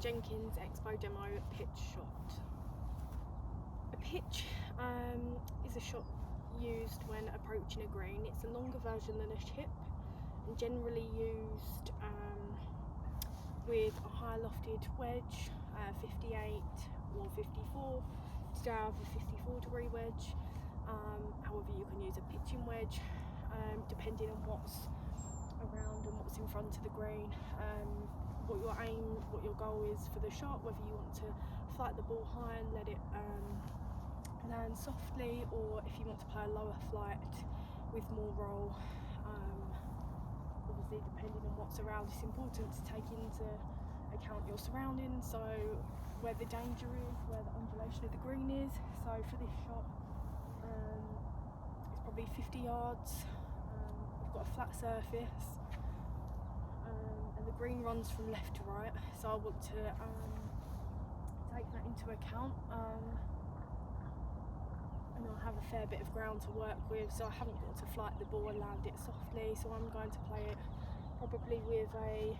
Jenkins Expo demo pitch shot. A pitch is a shot used when approaching a green. It's a longer version than a chip and generally used with a high lofted wedge, 58 or 54. Today I have a 54-degree wedge. However, you can use a pitching wedge depending on what's around and what's in front of the green. What your goal is for the shot, whether you want to flight the ball high and let it land softly, or if you want to play a lower flight with more roll. Obviously, depending on what's around, it's important to take into account your surroundings, so where the danger is, where the undulation of the green is. So for this shot, it's probably 50 yards. We've got a flat surface. And the green runs from left to right, so I want to take that into account, and I'll have a fair bit of ground to work with, so I haven't got to flight the ball and land it softly, so I'm going to play it probably with a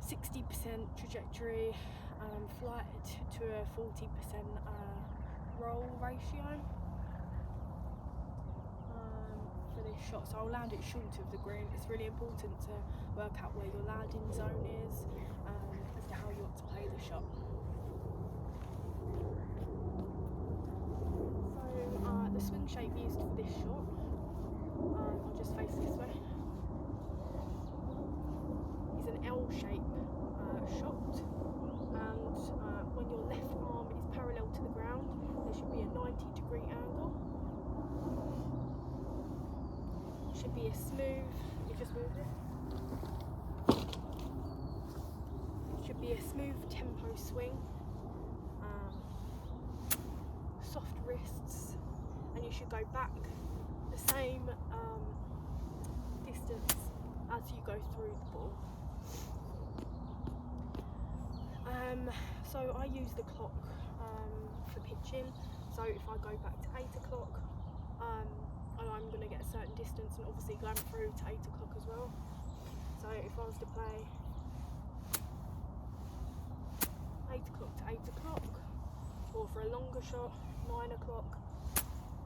60% trajectory flight to a 40% roll ratio for this shot. So I'll land it short of the green. It's really important to work out where your landing zone is as to how you want to play the shot. So the swing shape used for this shot, I'll just face this way, is an L shape shot, and when your left arm is parallel to the ground, there should be a 90-degree angle. Should be a smooth, you just moved it. Should be a smooth tempo swing, soft wrists, and you should go back the same distance as you go through the ball. So I use the clock for pitching, so if I go back to 8 o'clock, I'm going to get a certain distance, and obviously going through to 8 o'clock as well. So if I was to play 8 o'clock to 8 o'clock, or for a longer shot, 9 o'clock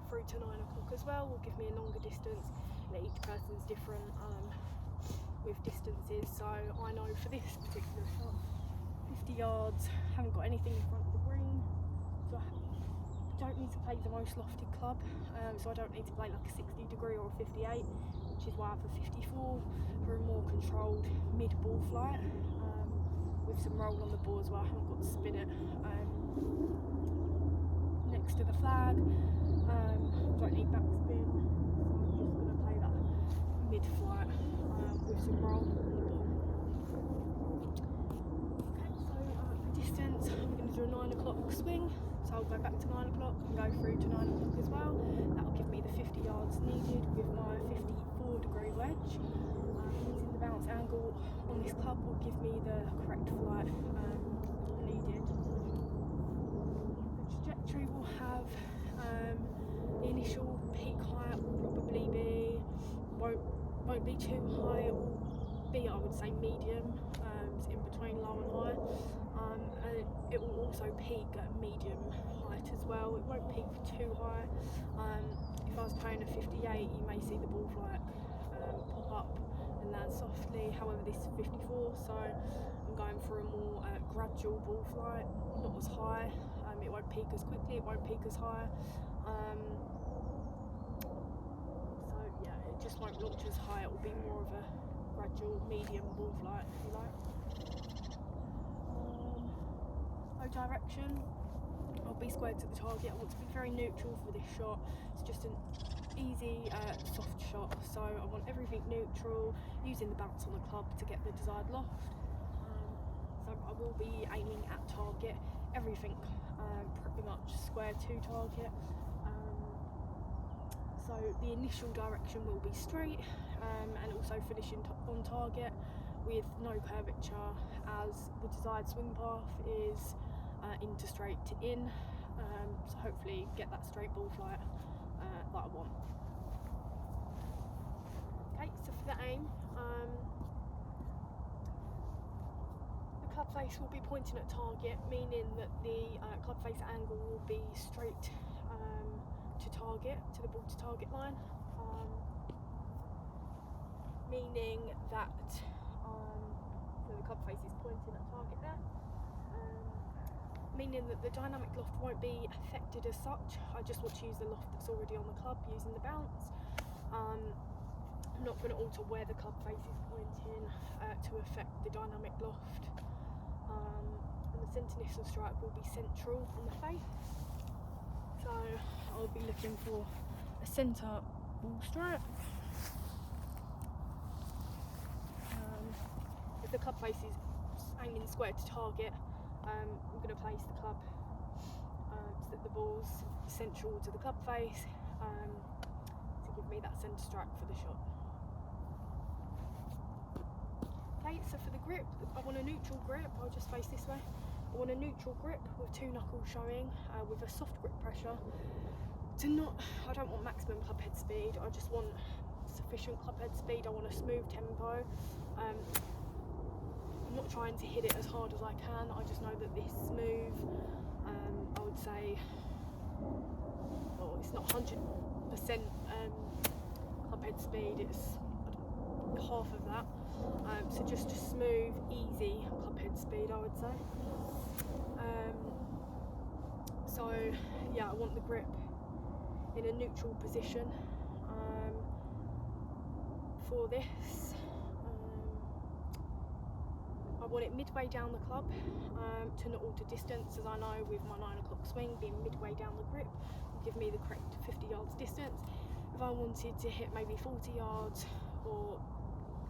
through to 9 o'clock as well, will give me a longer distance. And each person's different with distances, so I know for this particular shot, 50 yards, haven't got anything in front of the green, so I don't need to play the most lofted club, so I don't need to play like a 60-degree or a 58, which is why I have a 54 for a more controlled mid-ball flight, with some roll on the ball as well. I haven't got to spin it next to the flag, don't need backspin, so I'm just going to play that mid-flight with some roll on the ball. Okay, so for distance, I'm going to do a 9 o'clock swing. So I'll go back to 9 o'clock and go through to 9 o'clock as well. That'll give me the 50 yards needed with my 54-degree wedge. Using the bounce angle on this club will give me the correct flight needed. The trajectory will have the initial peak height will probably be, won't be too high, it will be, I would say, medium, it's in between low and high. And it will also peak at medium height as well. It won't peak too high. If I was playing a 58, you may see the ball flight pop up and land softly. However, this is 54, so I'm going for a more gradual ball flight, not as high. It won't peak as quickly, it won't peak as high. So yeah, it just won't launch as high. It will be more of a gradual medium ball flight, if you like. Direction, I'll be squared to the target. I want to be very neutral for this shot. It's just an easy soft shot, so I want everything neutral, using the bounce on the club to get the desired loft. So I will be aiming at target, everything pretty much square to target. So the initial direction will be straight, and also finishing on target with no curvature, as the desired swing path is into straight to in, so hopefully get that straight ball flight that I want. Okay, so for the aim, the club face will be pointing at target, meaning that the club face angle will be straight to target, to the ball to target line, meaning that so the club face is pointing at target there, meaning that the dynamic loft won't be affected as such. I just want to use the loft that's already on the club using the bounce. I'm not going to alter where the club face is pointing to affect the dynamic loft. And the centreness of strike will be central on the face. So I'll be looking for a centre ball strike. If the club face is aiming square to target, I'm going to place the club so that the ball's central to the club face to give me that centre strike for the shot. Okay, so for the grip, I want a neutral grip. I'll just face this way. I want a neutral grip with 2 knuckles showing, with a soft grip pressure. I don't want maximum club head speed. I just want sufficient club head speed. I want a smooth tempo. I'm not trying to hit it as hard as I can. I just know that this smooth, I would say, well, it's not 100% club head speed. It's half of that. So just a smooth, easy club head speed, I would say. So yeah, I want the grip in a neutral position for this. I want it midway down the club to not alter distance, as I know with my 9 o'clock swing being midway down the grip will give me the correct 50 yards distance. If I wanted to hit maybe 40 yards or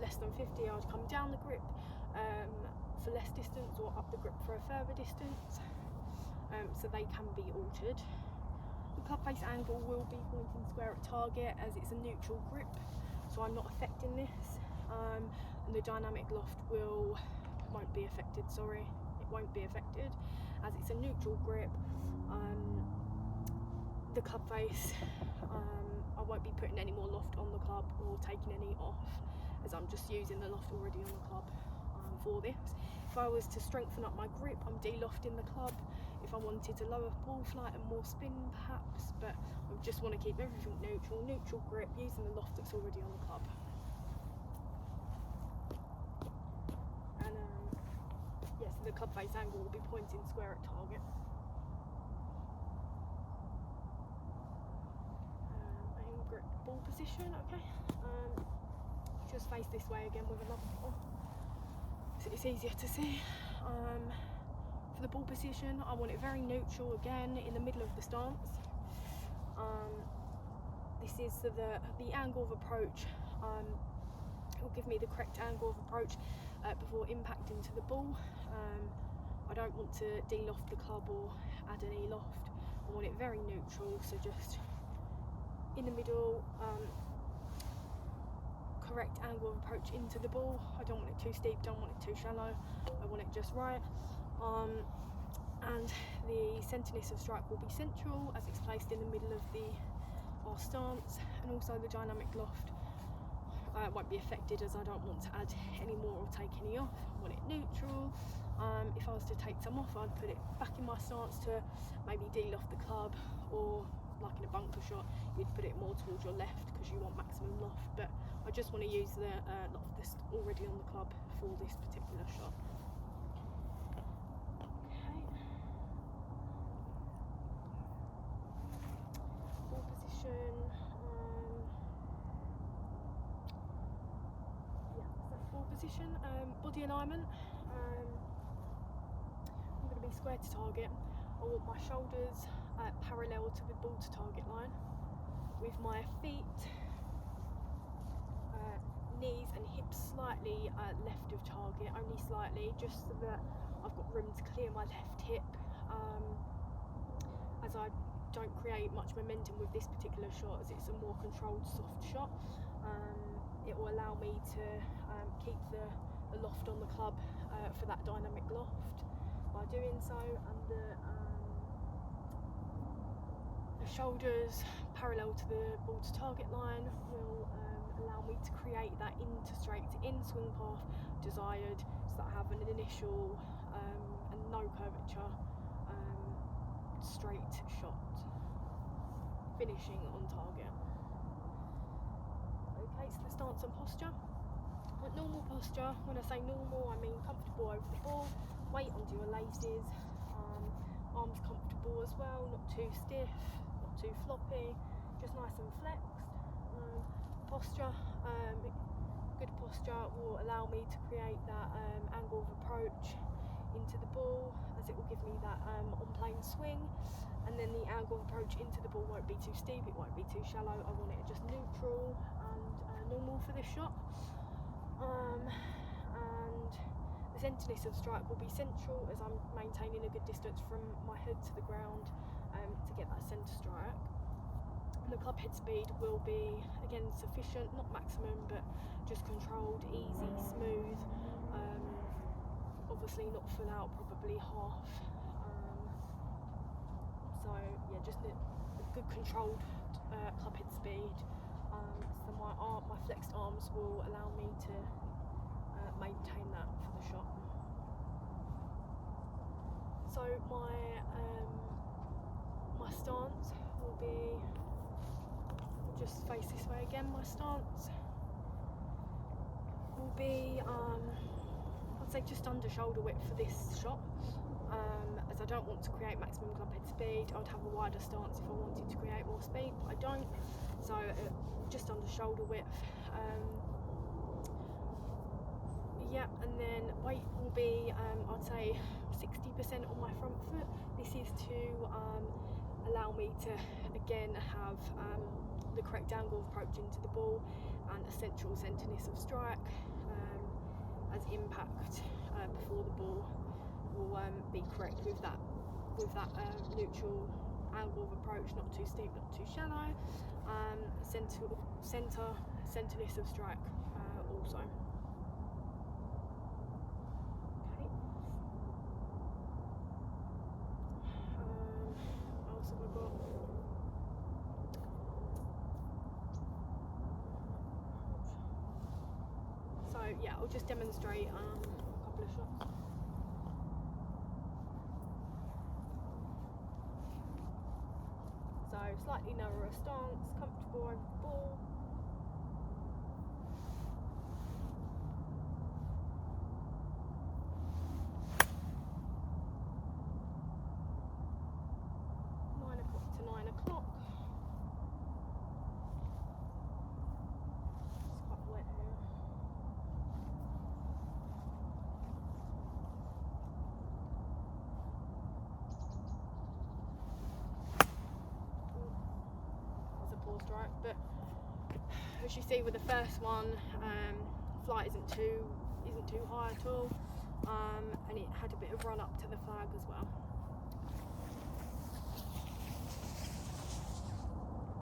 less than 50 yards, come down the grip for less distance or up the grip for a further distance, so they can be altered. The club face angle will be pointing square at target as it's a neutral grip, so I'm not affecting this, and the dynamic loft won't be affected, it won't be affected as it's a neutral grip. The club face, I won't be putting any more loft on the club or taking any off, as I'm just using the loft already on the club for this. If I was to strengthen up my grip, I'm de-lofting the club. If I wanted to lower ball flight and more spin perhaps, but I just want to keep everything neutral grip using the loft that's already on the club. And yes, the club face angle will be pointing square at target. Aim, grip, ball position, okay. Just face this way again with another ball, so it's easier to see. For the ball position, I want it very neutral again in the middle of the stance. This is so the angle of approach. It will give me the correct angle of approach before impacting to the ball. I don't want to de-loft the club or add any loft. I want it very neutral, so just in the middle. Correct angle of approach into the ball. I don't want it too steep, don't want it too shallow. I want it just right. And the centreness of strike will be central as it's placed in the middle of our stance, and also the dynamic loft won't be affected as I don't want to add any more or take any off. I want it neutral. If I was to take some off, I'd put it back in my stance to maybe de-loft the club, or like in a bunker shot, you'd put it more towards your left because you want maximum loft, but I just want to use the loft that's already on the club for this particular shot. Okay. Ball position. Yeah, so that's ball position. Body alignment. I'm going to be square to target. I want my shoulders parallel to the ball to target line, with my feet, knees and hips slightly left of target, only slightly, just so that I've got room to clear my left hip, as I don't create much momentum with this particular shot, as it's a more controlled soft shot. It will allow me to keep the loft on the club for that dynamic loft by doing so, and the shoulders parallel to the ball to target line will allow me to create that into straight to in swing path desired, so that I have an initial and no curvature straight shot, finishing on target. Okay, so the stance and posture. With normal posture, when I say normal, I mean comfortable over the ball, weight onto your laces, arms comfortable as well, not too stiff, not too floppy, just nice and flexed. Posture, good posture will allow me to create that angle of approach into the ball, as it will give me that on-plane swing, and then the angle of approach into the ball won't be too steep, it won't be too shallow. I want it just neutral and normal for this shot. And the centerness of strike will be central, as I'm maintaining a good distance from my head to the ground to get that centre strike. And the club head speed will be, again, sufficient, not maximum, but just controlled, easy, smooth. Obviously not full out, probably half. So yeah, just a good controlled club head speed. So my flexed arms will allow me to maintain that for the shot. So my stance will be, just face this way again, my stance will be I'd say just under shoulder width for this shot, as I don't want to create maximum club head speed. I would have a wider stance if I wanted to create more speed, but I don't, so just under shoulder width. Yeah, and then weight will be I'd say 60% on my front foot. This is to allow me to again have the correct angle of approach into the ball and essential centerness of strike, as impact before the ball will be correct with that neutral angle of approach, not too steep, not too shallow. Centerness of strike also. Okay. What else have I got? So yeah, I'll just demonstrate a couple of shots. So slightly narrower stance, comfortable over the ball. To 9 o'clock. It's quite wet here. That's a poor strike, but as you see with the first one, flight isn't too high at all, and it had a bit of run up to the flag as well.